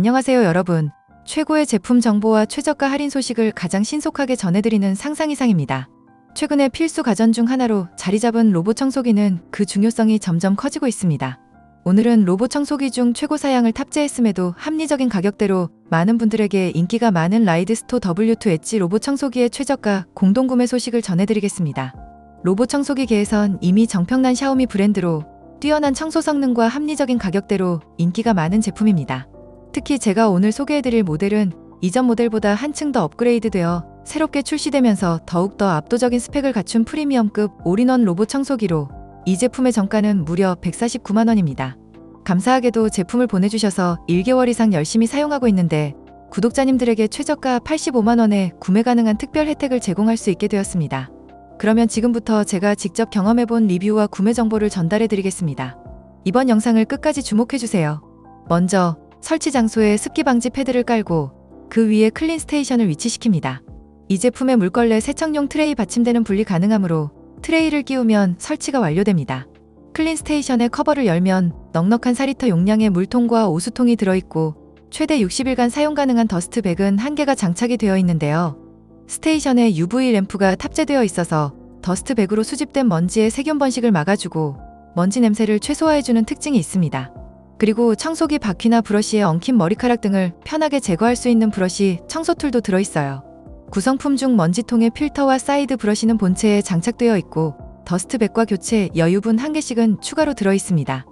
안녕하세요 여러분. 최고의 제품 정보와 최저가 할인 소식을 가장 신속하게 전해드리는 상상이상입니다. 최근에 필수 가전 중 하나로 자리 잡은 로봇 청소기는 그 중요성이 점점 커지고 있습니다. 오늘은 로봇 청소기 중 최고 사양을 탑재했음에도 합리적인 가격대로 많은 분들에게 인기가 많은 라이드스토 W2 엣지 로봇 청소기의 최저가 공동구매 소식을 전해드리겠습니다. 로봇 청소기계에선 이미 정평난 샤오미 브랜드로 뛰어난 청소 성능과 합리적인 가격대로 인기가 많은 제품입니다. 특히 제가 오늘 소개해드릴 모델은 이전 모델보다 한층 더 업그레이드되어 새롭게 출시되면서 더욱더 압도적인 스펙을 갖춘 프리미엄급 올인원 로봇 청소기로 이 제품의 정가는 무려 149만원입니다. 감사하게도 제품을 보내주셔서 1개월 이상 열심히 사용하고 있는데 구독자님들에게 최저가 85만원에 구매 가능한 특별 혜택을 제공할 수 있게 되었습니다. 그러면 지금부터 제가 직접 경험해본 리뷰와 구매 정보를 전달해드리겠습니다. 이번 영상을 끝까지 주목해주세요. 먼저 설치 장소에 습기 방지 패드를 깔고 그 위에 클린 스테이션을 위치시킵니다. 이 제품의 물걸레 세척용 트레이 받침대는 분리 가능하므로 트레이를 끼우면 설치가 완료됩니다. 클린 스테이션의 커버를 열면 넉넉한 4리터 용량의 물통과 오수통이 들어있고 최대 60일간 사용 가능한 더스트백은 1개가 장착이 되어 있는데요. 스테이션에 UV 램프가 탑재되어 있어서 더스트백으로 수집된 먼지의 세균 번식을 막아주고 먼지 냄새를 최소화해주는 특징이 있습니다. 그리고 청소기 바퀴나 브러쉬에 엉킨 머리카락 등을 편하게 제거할 수 있는 브러쉬 청소 툴도 들어있어요. 구성품 중 먼지통의 필터와 사이드 브러쉬는 본체에 장착되어 있고 더스트백과 교체 여유분 1개씩은 추가로 들어있습니다.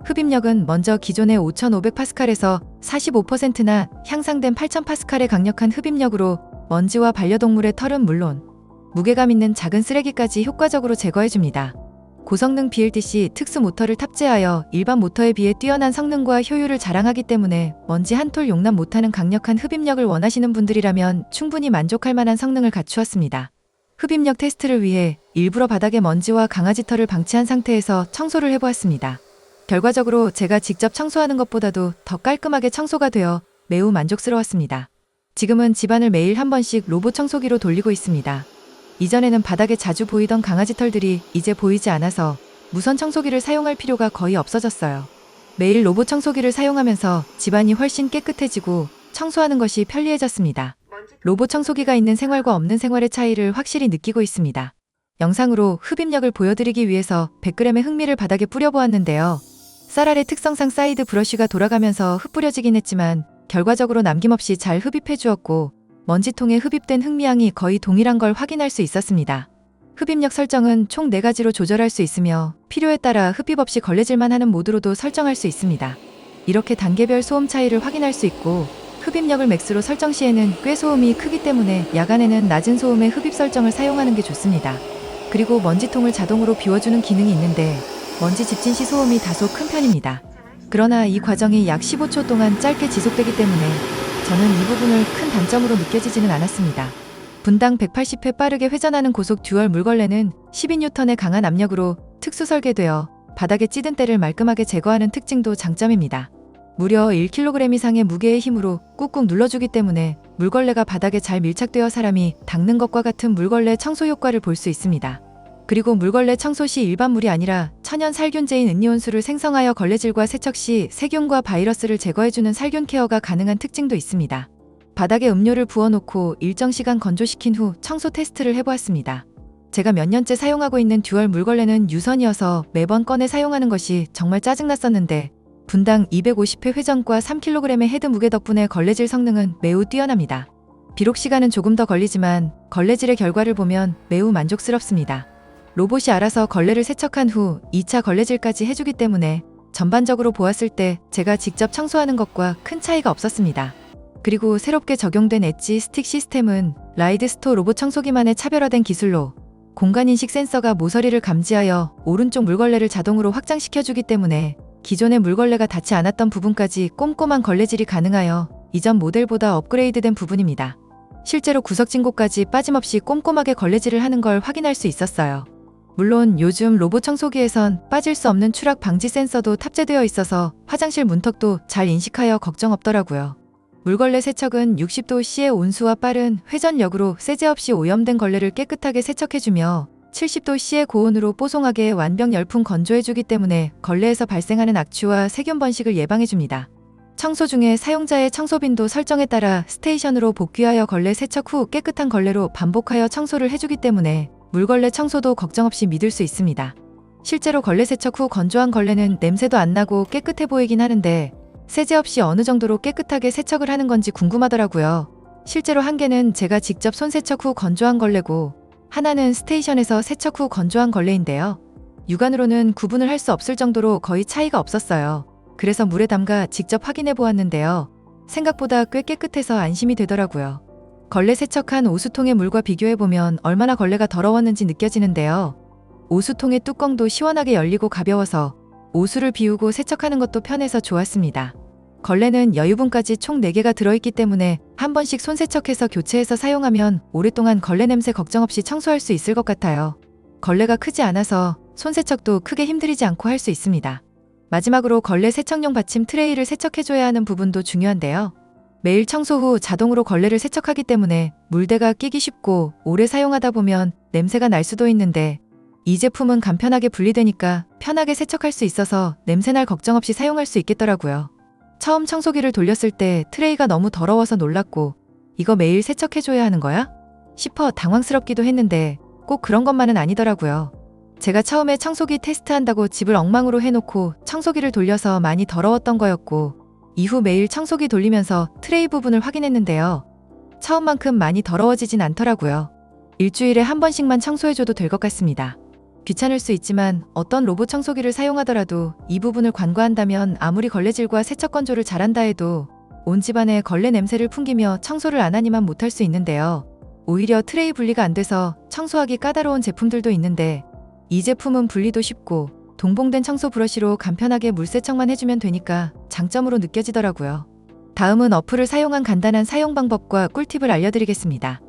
흡입력은 먼저 기존의 5500파스칼에서 45%나 향상된 8000파스칼의 강력한 흡입력으로 먼지와 반려동물의 털은 물론 무게감 있는 작은 쓰레기까지 효과적으로 제거해줍니다. 고성능 BLDC 특수 모터를 탑재하여 일반 모터에 비해 뛰어난 성능과 효율을 자랑하기 때문에 먼지 한 톨 용납 못하는 강력한 흡입력을 원하시는 분들이라면 충분히 만족할 만한 성능을 갖추었습니다. 흡입력 테스트를 위해 일부러 바닥에 먼지와 강아지 털을 방치한 상태에서 청소를 해보았습니다. 결과적으로 제가 직접 청소하는 것보다도 더 깔끔하게 청소가 되어 매우 만족스러웠습니다. 지금은 집안을 매일 한 번씩 로봇 청소기로 돌리고 있습니다. 이전에는 바닥에 자주 보이던 강아지 털들이 이제 보이지 않아서 무선 청소기를 사용할 필요가 거의 없어졌어요. 매일 로봇 청소기를 사용하면서 집안이 훨씬 깨끗해지고 청소하는 것이 편리해졌습니다. 로봇 청소기가 있는 생활과 없는 생활의 차이를 확실히 느끼고 있습니다. 영상으로 흡입력을 보여드리기 위해서 100g의 흑미를 바닥에 뿌려보았는데요. 쌀알의 특성상 사이드 브러쉬가 돌아가면서 흩뿌려지긴 했지만 결과적으로 남김없이 잘 흡입해 주었고 먼지통에 흡입된 흑미향이 거의 동일한 걸 확인할 수 있었습니다. 흡입력 설정은 총 4가지로 조절할 수 있으며 필요에 따라 흡입 없이 걸레질만 하는 모드로도 설정할 수 있습니다. 이렇게 단계별 소음 차이를 확인할 수 있고 흡입력을 맥스로 설정 시에는 꽤 소음이 크기 때문에 야간에는 낮은 소음의 흡입 설정을 사용하는 게 좋습니다. 그리고 먼지통을 자동으로 비워주는 기능이 있는데 먼지 집진 시 소음이 다소 큰 편입니다. 그러나 이 과정이 약 15초 동안 짧게 지속되기 때문에 저는 이 부분을 큰 단점으로 느껴지지는 않았습니다. 분당 180회 빠르게 회전하는 고속 듀얼 물걸레는 12N의 강한 압력으로 특수 설계되어 바닥에 찌든 때를 말끔하게 제거하는 특징도 장점입니다. 무려 1kg 이상의 무게의 힘으로 꾹꾹 눌러주기 때문에 물걸레가 바닥에 잘 밀착되어 사람이 닦는 것과 같은 물걸레 청소 효과를 볼 수 있습니다. 그리고 물걸레 청소 시 일반 물이 아니라 천연 살균제인 은이온수를 생성하여 걸레질과 세척 시 세균과 바이러스를 제거해주는 살균 케어가 가능한 특징도 있습니다. 바닥에 음료를 부어놓고 일정 시간 건조시킨 후 청소 테스트를 해보았습니다. 제가 몇 년째 사용하고 있는 듀얼 물걸레는 유선이어서 매번 꺼내 사용하는 것이 정말 짜증났었는데 분당 250회 회전과 3kg의 헤드 무게 덕분에 걸레질 성능은 매우 뛰어납니다. 비록 시간은 조금 더 걸리지만 걸레질의 결과를 보면 매우 만족스럽습니다. 로봇이 알아서 걸레를 세척한 후 2차 걸레질까지 해주기 때문에 전반적으로 보았을 때 제가 직접 청소하는 것과 큰 차이가 없었습니다. 그리고 새롭게 적용된 엣지 스틱 시스템은 라이드스토 로봇 청소기만의 차별화된 기술로 공간인식 센서가 모서리를 감지하여 오른쪽 물걸레를 자동으로 확장시켜주기 때문에 기존의 물걸레가 닿지 않았던 부분까지 꼼꼼한 걸레질이 가능하여 이전 모델보다 업그레이드된 부분입니다. 실제로 구석진 곳까지 빠짐없이 꼼꼼하게 걸레질을 하는 걸 확인할 수 있었어요. 물론 요즘 로봇 청소기에선 빠질 수 없는 추락 방지 센서도 탑재되어 있어서 화장실 문턱도 잘 인식하여 걱정 없더라고요. 물걸레 세척은 60°C의 온수와 빠른 회전력으로 세제 없이 오염된 걸레를 깨끗하게 세척해주며 70°C의 고온으로 뽀송하게 완벽 열풍 건조해주기 때문에 걸레에서 발생하는 악취와 세균 번식을 예방해줍니다. 청소 중에 사용자의 청소빈도 설정에 따라 스테이션으로 복귀하여 걸레 세척 후 깨끗한 걸레로 반복하여 청소를 해주기 때문에 물걸레 청소도 걱정 없이 믿을 수 있습니다. 실제로 걸레 세척 후 건조한 걸레는 냄새도 안 나고 깨끗해 보이긴 하는데 세제 없이 어느 정도로 깨끗하게 세척을 하는 건지 궁금하더라고요. 실제로 한 개는 제가 직접 손 세척 후 건조한 걸레고 하나는 스테이션에서 세척 후 건조한 걸레인데요. 육안으로는 구분을 할 수 없을 정도로 거의 차이가 없었어요. 그래서 물에 담가 직접 확인해 보았는데요. 생각보다 꽤 깨끗해서 안심이 되더라고요. 걸레 세척한 오수통의 물과 비교해보면 얼마나 걸레가 더러웠는지 느껴지는데요. 오수통의 뚜껑도 시원하게 열리고 가벼워서 오수를 비우고 세척하는 것도 편해서 좋았습니다. 걸레는 여유분까지 총 4개가 들어있기 때문에 한 번씩 손세척해서 교체해서 사용하면 오랫동안 걸레 냄새 걱정 없이 청소할 수 있을 것 같아요. 걸레가 크지 않아서 손세척도 크게 힘들이지 않고 할 수 있습니다. 마지막으로 걸레 세척용 받침 트레이를 세척해줘야 하는 부분도 중요한데요. 매일 청소 후 자동으로 걸레를 세척하기 때문에 물때가 끼기 쉽고 오래 사용하다 보면 냄새가 날 수도 있는데 이 제품은 간편하게 분리되니까 편하게 세척할 수 있어서 냄새날 걱정 없이 사용할 수 있겠더라고요. 처음 청소기를 돌렸을 때 트레이가 너무 더러워서 놀랐고 이거 매일 세척해줘야 하는 거야? 싶어 당황스럽기도 했는데 꼭 그런 것만은 아니더라고요. 제가 처음에 청소기 테스트한다고 집을 엉망으로 해놓고 청소기를 돌려서 많이 더러웠던 거였고 이후 매일 청소기 돌리면서 트레이 부분을 확인했는데요. 처음만큼 많이 더러워지진 않더라고요. 일주일에 한 번씩만 청소해줘도 될 것 같습니다. 귀찮을 수 있지만 어떤 로봇 청소기를 사용하더라도 이 부분을 관과한다면 아무리 걸레질과 세척 건조를 잘한다 해도 온 집안에 걸레 냄새를 풍기며 청소를 안 하니만 못할 수 있는데요. 오히려 트레이 분리가 안 돼서 청소하기 까다로운 제품들도 있는데 이 제품은 분리도 쉽고 동봉된 청소 브러쉬로 간편하게 물세척만 해주면 되니까 장점으로 느껴지더라고요. 다음은 어플을 사용한 간단한 사용 방법과 꿀팁을 알려드리겠습니다.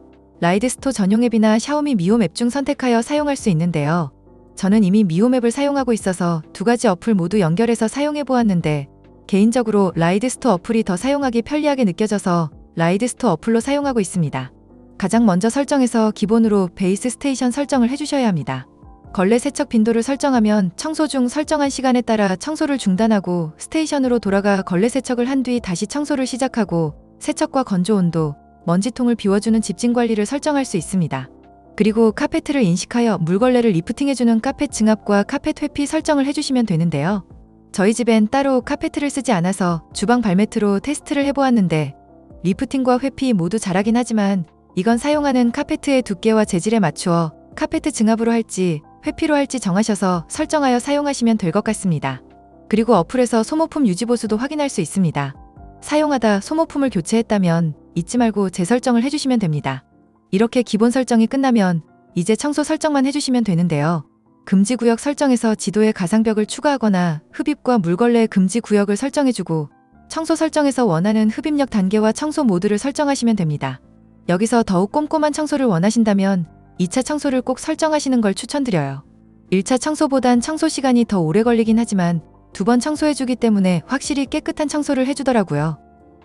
라이드스토어 전용 앱이나 샤오미 미홈 앱 중 선택하여 사용할 수 있는데요. 저는 이미 미홈 앱을 사용하고 있어서 두 가지 어플 모두 연결해서 사용해 보았는데 개인적으로 라이드스토어 어플이 더 사용하기 편리하게 느껴져서 라이드스토어 어플로 사용하고 있습니다. 가장 먼저 설정에서 기본으로 베이스 스테이션 설정을 해주셔야 합니다. 걸레 세척 빈도를 설정하면 청소 중 설정한 시간에 따라 청소를 중단하고 스테이션으로 돌아가 걸레 세척을 한 뒤 다시 청소를 시작하고 세척과 건조 온도, 먼지통을 비워주는 집진 관리를 설정할 수 있습니다. 그리고 카페트를 인식하여 물걸레를 리프팅해주는 카펫 증압과 카펫 회피 설정을 해주시면 되는데요. 저희 집엔 따로 카페트를 쓰지 않아서 주방 발매트로 테스트를 해보았는데 리프팅과 회피 모두 잘하긴 하지만 이건 사용하는 카페트의 두께와 재질에 맞추어 카페트 증압으로 할지 회피로 할지 정하셔서 설정하여 사용하시면 될 것 같습니다. 그리고 어플에서 소모품 유지보수도 확인할 수 있습니다. 사용하다 소모품을 교체했다면 잊지 말고 재설정을 해주시면 됩니다. 이렇게 기본 설정이 끝나면 이제 청소 설정만 해주시면 되는데요. 금지구역 설정에서 지도에 가상벽을 추가하거나 흡입과 물걸레 금지구역을 설정해주고 청소 설정에서 원하는 흡입력 단계와 청소 모드를 설정하시면 됩니다. 여기서 더욱 꼼꼼한 청소를 원하신다면 2차 청소를 꼭 설정하시는 걸 추천드려요. 1차 청소보단 청소 시간이 더 오래 걸리긴 하지만 2번 청소해주기 때문에 확실히 깨끗한 청소를 해주더라고요.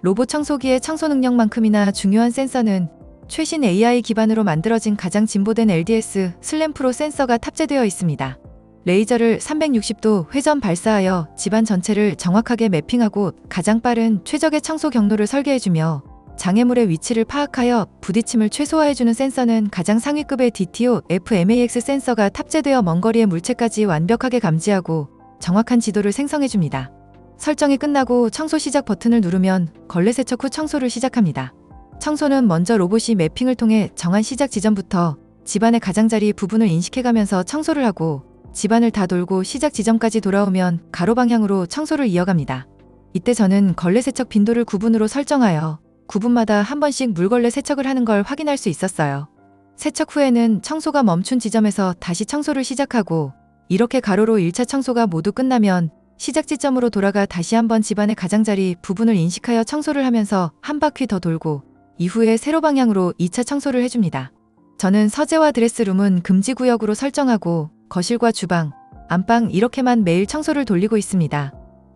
로봇 청소기의 청소 능력만큼이나 중요한 센서는 최신 AI 기반으로 만들어진 가장 진보된 LDS 슬램 프로 센서가 탑재되어 있습니다. 레이저를 360도 회전 발사하여 집안 전체를 정확하게 매핑하고 가장 빠른 최적의 청소 경로를 설계해주며 장애물의 위치를 파악하여 부딪힘을 최소화해주는 센서는 가장 상위급의 DTO FMAX 센서가 탑재되어 먼 거리의 물체까지 완벽하게 감지하고 정확한 지도를 생성해줍니다. 설정이 끝나고 청소 시작 버튼을 누르면 걸레 세척 후 청소를 시작합니다. 청소는 먼저 로봇이 매핑을 통해 정한 시작 지점부터 집안의 가장자리 부분을 인식해가면서 청소를 하고 집안을 다 돌고 시작 지점까지 돌아오면 가로 방향으로 청소를 이어갑니다. 이때 저는 걸레 세척 빈도를 9분으로 설정하여 9분마다 한 번씩 물걸레 세척을 하는 걸 확인할 수 있었어요. 세척 후에는 청소가 멈춘 지점에서 다시 청소를 시작하고 이렇게 가로로 1차 청소가 모두 끝나면 시작 지점으로 돌아가 다시 한번 집안의 가장자리 부분을 인식하여 청소를 하면서 한 바퀴 더 돌고 이후에 세로 방향으로 2차 청소를 해줍니다. 저는 서재와 드레스룸은 금지구역으로 설정하고 거실과 주방, 안방 이렇게만 매일 청소를 돌리고 있습니다.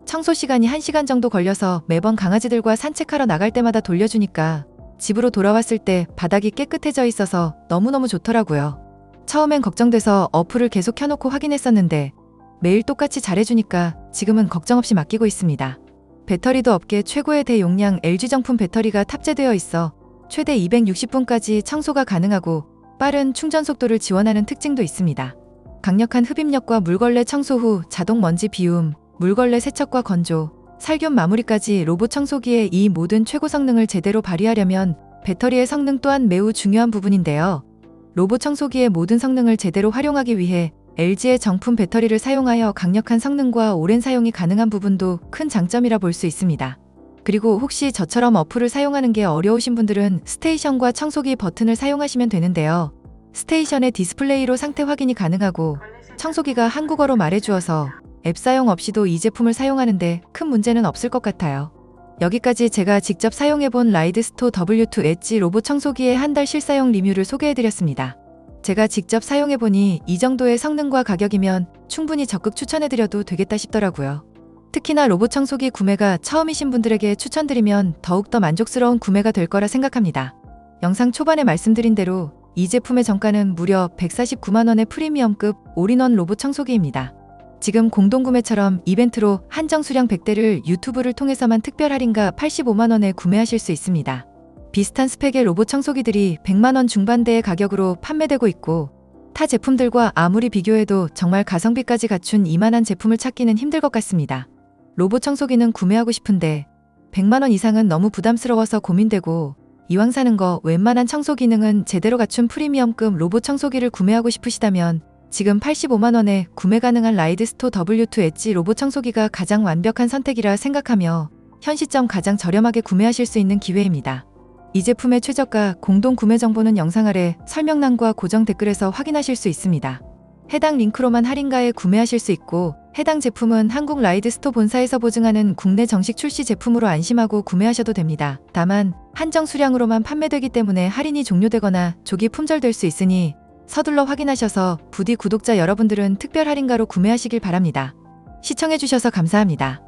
청소 시간이 1시간 정도 걸려서 매번 강아지들과 산책하러 나갈 때마다 돌려주니까 집으로 돌아왔을 때 바닥이 깨끗해져 있어서 너무너무 좋더라고요. 처음엔 걱정돼서 어플을 계속 켜놓고 확인했었는데 매일 똑같이 잘해주니까 지금은 걱정 없이 맡기고 있습니다. 배터리도 업계 최고의 대용량 LG 정품 배터리가 탑재되어 있어 최대 260분까지 청소가 가능하고 빠른 충전 속도를 지원하는 특징도 있습니다. 강력한 흡입력과 물걸레 청소 후 자동 먼지 비움, 물걸레 세척과 건조, 살균 마무리까지 로봇 청소기의 이 모든 최고 성능을 제대로 발휘하려면 배터리의 성능 또한 매우 중요한 부분인데요. 로봇 청소기의 모든 성능을 제대로 활용하기 위해 LG의 정품 배터리를 사용하여 강력한 성능과 오랜 사용이 가능한 부분도 큰 장점이라 볼 수 있습니다. 그리고 혹시 저처럼 어플을 사용하는 게 어려우신 분들은 스테이션과 청소기 버튼을 사용하시면 되는데요. 스테이션의 디스플레이로 상태 확인이 가능하고 청소기가 한국어로 말해주어서 앱 사용 없이도 이 제품을 사용하는데 큰 문제는 없을 것 같아요. 여기까지 제가 직접 사용해본 라이드스토어 W2 엣지 로봇 청소기의 한 달 실사용 리뷰를 소개해드렸습니다. 제가 직접 사용해보니 이 정도의 성능과 가격이면 충분히 적극 추천해드려도 되겠다 싶더라고요. 특히나 로봇 청소기 구매가 처음이신 분들에게 추천드리면 더욱더 만족스러운 구매가 될 거라 생각합니다. 영상 초반에 말씀드린 대로 이 제품의 정가는 무려 149만원의 프리미엄급 올인원 로봇 청소기입니다. 지금 공동구매처럼 이벤트로 한정 수량 100대를 유튜브를 통해서만 특별 할인가 85만원에 구매하실 수 있습니다. 비슷한 스펙의 로봇 청소기들이 100만원 중반대의 가격으로 판매되고 있고 타 제품들과 아무리 비교해도 정말 가성비까지 갖춘 이만한 제품을 찾기는 힘들 것 같습니다. 로봇 청소기는 구매하고 싶은데 100만원 이상은 너무 부담스러워서 고민되고 이왕 사는 거 웬만한 청소 기능은 제대로 갖춘 프리미엄급 로봇 청소기를 구매하고 싶으시다면 지금 85만원에 구매 가능한 라이드스토어 W2 엣지 로봇 청소기가 가장 완벽한 선택이라 생각하며 현 시점 가장 저렴하게 구매하실 수 있는 기회입니다. 이 제품의 최저가 공동 구매 정보는 영상 아래 설명란과 고정 댓글에서 확인하실 수 있습니다. 해당 링크로만 할인가에 구매하실 수 있고 해당 제품은 한국 라이드스토어 본사에서 보증하는 국내 정식 출시 제품으로 안심하고 구매하셔도 됩니다. 다만 한정 수량으로만 판매되기 때문에 할인이 종료되거나 조기 품절될 수 있으니 서둘러 확인하셔서 부디 구독자 여러분들은 특별 할인가로 구매하시길 바랍니다. 시청해주셔서 감사합니다.